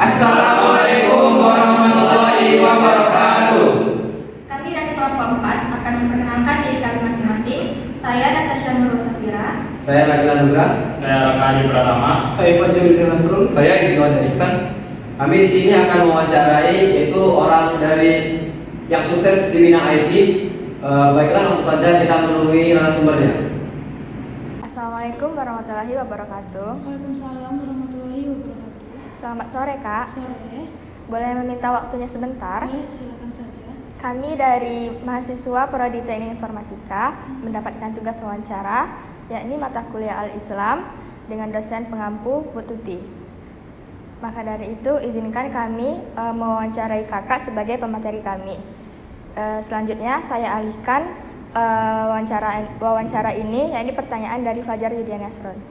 Assalamualaikum warahmatullahi wabarakatuh. Kami dari kelompok 4 akan memperkenalkan diri kami masing-masing. Saya Natasha Nurul Safira. Saya Nabila Nugra. Saya Raka Adi Pratama. Saya Fajarudin Nasrul. Saya Iwan Iksan. Kami di sini akan mewawancarai yaitu orang dari yang sukses di bidang IT. Baiklah, langsung saja kita menemui narasumbernya. Assalamualaikum warahmatullahi wabarakatuh. Waalaikumsalam warahmatullahi wabarakatuh. Selamat sore Kak. Sore. Boleh meminta waktunya sebentar? Boleh, silakan saja. Kami dari mahasiswa Prodi Teknik Informatika mendapatkan tugas wawancara, yakni mata kuliah Al-Islam dengan dosen pengampu Bu Tuti. Maka dari itu izinkan kami mewawancarai kakak sebagai pemateri kami. Selanjutnya saya alihkan wawancara ini, yakni pertanyaan dari Fajar Yudian Nasron.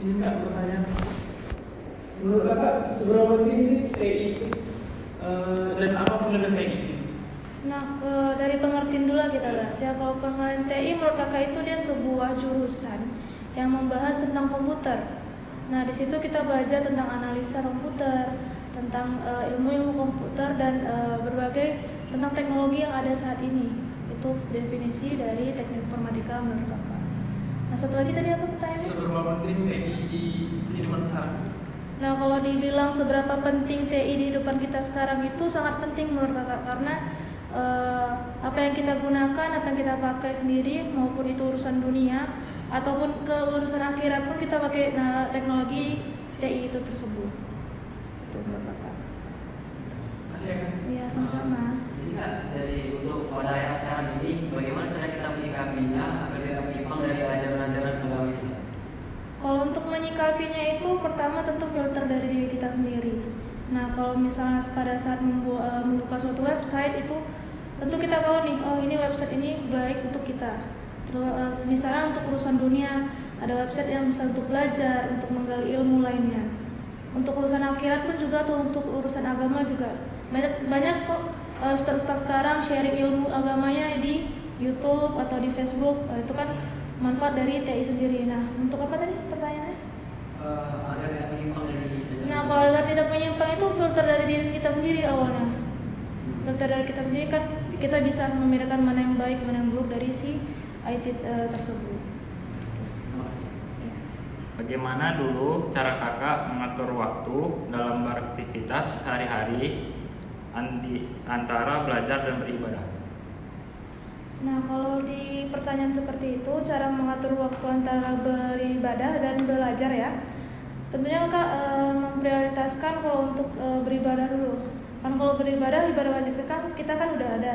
Izin Kak, pertanyaan. Menurut Kakak seberapa penting sih TI itu dan apa pengertian TI? Nah, dari pengertian dulu kita bahas ya. Kalau pengertian TI menurut kakak itu dia sebuah jurusan yang membahas tentang komputer. Nah, di situ kita belajar tentang analisa komputer, tentang ilmu-ilmu komputer dan berbagai tentang teknologi yang ada saat ini. Itu definisi dari teknik informatika menurut kakak. Nah, satu lagi tadi apa pertanyaannya? Seberapa penting TI di kehidupan sekarang? Nah, kalau dibilang seberapa penting TI di hidupan kita sekarang itu sangat penting menurut kakak, karena apa yang kita gunakan, apa yang kita pakai sendiri, maupun itu urusan dunia ataupun ke urusan akhirat pun kita pakai teknologi TI itu tersebut. Itu menurut kakak. Kasih ya kan? Iya, sama-sama. Jadi Kak, dari untuk pada era sekarang ini, bagaimana cara kita menyikapinya agar tidak menyimpang dari ajaran-ajaran agama Islam? Kalau untuk menyikapinya itu pertama tentu filter dari diri kita sendiri. Nah, kalau misalnya pada saat membuka suatu website itu tentu kita tahu nih, oh ini website ini baik untuk kita. Terus misalnya untuk urusan dunia ada website yang bisa untuk belajar, untuk menggali ilmu lainnya. Untuk urusan akhirat pun juga tuh, untuk urusan agama juga banyak kok ustaz-ustaz sekarang sharing ilmu agamanya di YouTube atau di Facebook. Itu kan manfaat dari TI sendiri. Nah, untuk apa tadi pertanyaannya? Agar tidak menyimpang dari ajaran. Nah, kalau agar tidak menyimpang itu filter dari diri kita sendiri awalnya. Filter dari kita sendiri kan kita bisa membedakan mana yang baik, mana yang buruk dari si IT tersebut. Terima kasih. Ya. Bagaimana dulu cara kakak mengatur waktu dalam beraktivitas sehari-hari antara belajar dan beribadah? Nah, kalau di pertanyaan seperti itu, cara mengatur waktu antara beribadah dan belajar ya. Tentunya kakak memprioritaskan kalau untuk beribadah dulu. Kan kalau beribadah, ibadah wajib kita kan udah ada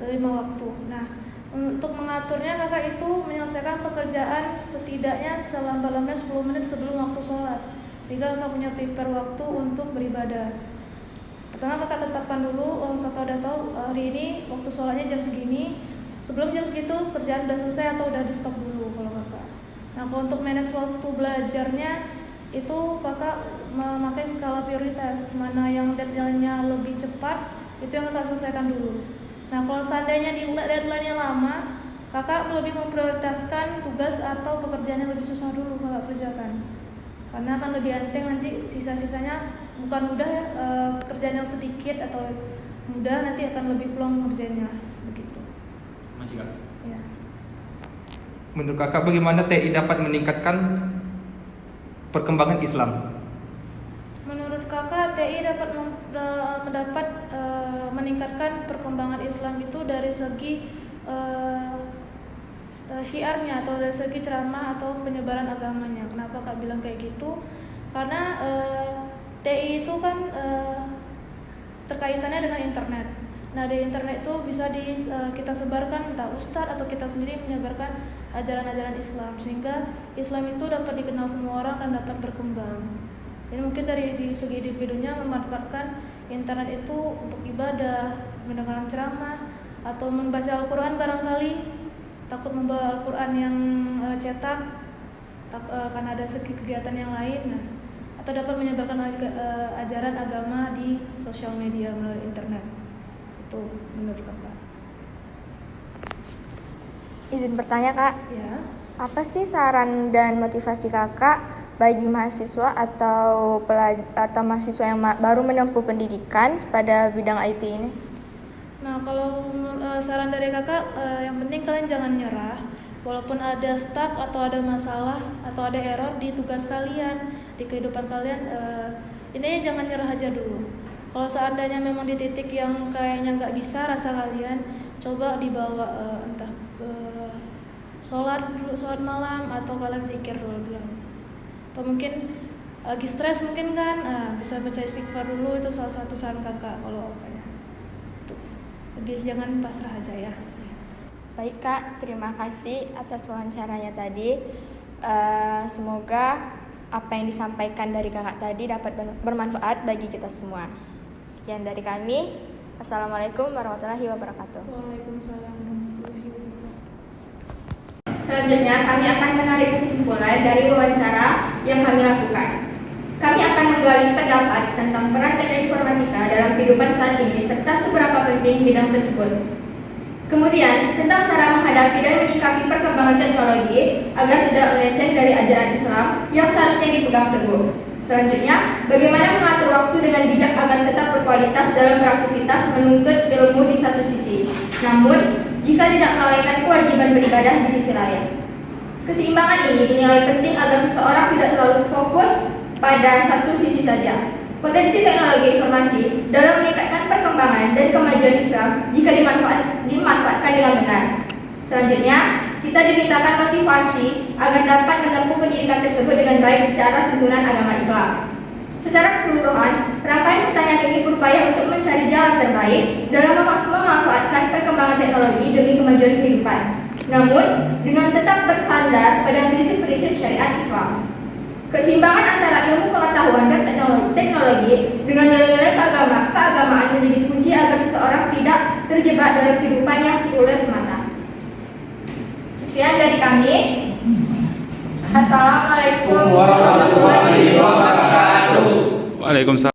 5 waktu. Nah, untuk mengaturnya kakak itu menyelesaikan pekerjaan setidaknya selambat-lambatnya 10 menit sebelum waktu sholat, sehingga kakak punya prepare waktu untuk beribadah. Pertama kakak tetapkan dulu, kakak udah tahu hari ini waktu sholatnya jam segini. Sebelum jam segitu kerjaan udah selesai atau udah di stop dulu kalau kakak. Nah, kalau untuk manage waktu belajarnya itu kakak memakai skala prioritas, mana yang deadline-nya lebih cepat itu yang kakak selesaikan dulu. Nah, kalau seandainya deadline-nya lama, kakak lebih memprioritaskan tugas atau pekerjaan yang lebih susah dulu kakak kerjakan. Karena akan lebih enteng nanti sisa-sisanya bukan mudah ya, kerjaan yang sedikit atau mudah nanti akan lebih plong kerjanya begitu. Masih Kak? Ya. Menurut kakak bagaimana TI dapat meningkatkan perkembangan Islam? Menurut kakak TI dapat meningkatkan perkembangan Islam itu dari segi syiarnya atau dari segi ceramah atau penyebaran agamanya. Kenapa kak bilang kayak gitu? Karena TI itu kan terkaitannya dengan internet. Nah, di internet itu bisa kita sebarkan, entah ustadz atau kita sendiri menyebarkan ajaran-ajaran Islam, sehingga Islam itu dapat dikenal semua orang dan dapat berkembang. Jadi mungkin dari segi individunya memanfaatkan internet itu untuk ibadah, mendengarkan ceramah, atau membaca Al-Quran barangkali, takut membawa Al-Quran yang cetak, karena ada segi kegiatan yang lain, nah, atau dapat menyebarkan ajaran agama di sosial media melalui internet. Itu menurut kakak. Izin bertanya Kak, Ya. apa sih saran dan motivasi kakak bagi mahasiswa atau mahasiswa yang baru menempuh pendidikan pada bidang IT ini? Nah, kalau saran dari kakak, yang penting kalian jangan nyerah. Walaupun ada stuck atau ada masalah atau ada error di tugas kalian, di kehidupan kalian, intinya jangan nyerah aja dulu. Kalau seandainya memang di titik yang kayaknya nggak bisa rasa kalian, coba dibawa entah sholat malam atau kalian zikir dulu. Atau mungkin lagi stres mungkin kan, bisa baca istighfar dulu, itu salah satu saran kakak. Kalau apa ya, lebih jangan pasrah aja ya. Baik Kak, terima kasih atas wawancaranya tadi. Semoga apa yang disampaikan dari kakak tadi dapat bermanfaat bagi kita semua. Sekian dari kami. Assalamualaikum warahmatullahi wabarakatuh. Waalaikumsalam warahmatullahi wabarakatuh. Selanjutnya kami akan menarik kesimpulan dari wawancara yang kami lakukan. Kami akan menggali pendapat tentang peran teknik informatika dalam kehidupan saat ini serta seberapa penting bidang tersebut. Kemudian, tentang cara menghadapi dan menyikapi perkembangan teknologi agar tidak melenceng dari ajaran Islam yang seharusnya dipegang teguh. Selanjutnya, bagaimana mengatur waktu dengan bijak agar tetap berkualitas dalam beraktivitas menuntut ilmu di satu sisi, namun jika tidak melalaikan kewajiban beribadah di sisi lain. Keseimbangan ini dinilai penting agar seseorang tidak terlalu fokus pada satu sisi saja. Potensi teknologi informasi dalam meningkatkan perkembangan dan kemajuan Islam jika dimanfaatkan dengan benar. Selanjutnya, kita dimintakan motivasi agar dapat menempuh pendidikan tersebut dengan baik secara tuntunan agama Islam. Secara keseluruhan, rangkaian pertanyaan ini berupaya untuk mencari jalan terbaik dalam memanfaatkan perkembangan teknologi demi kemajuan kehidupan, namun dengan tetap bersandar pada prinsip-prinsip syariat Islam. Keseimbangan antara ilmu pengetahuan dan teknologi dengan nilai-nilai keagamaan menjadi kunci agar seseorang tidak terjebak dalam kehidupan yang sekuler semata. Sekian dari kami. Assalamualaikum warahmatullahi wabarakatuh. Waalaikumsalam.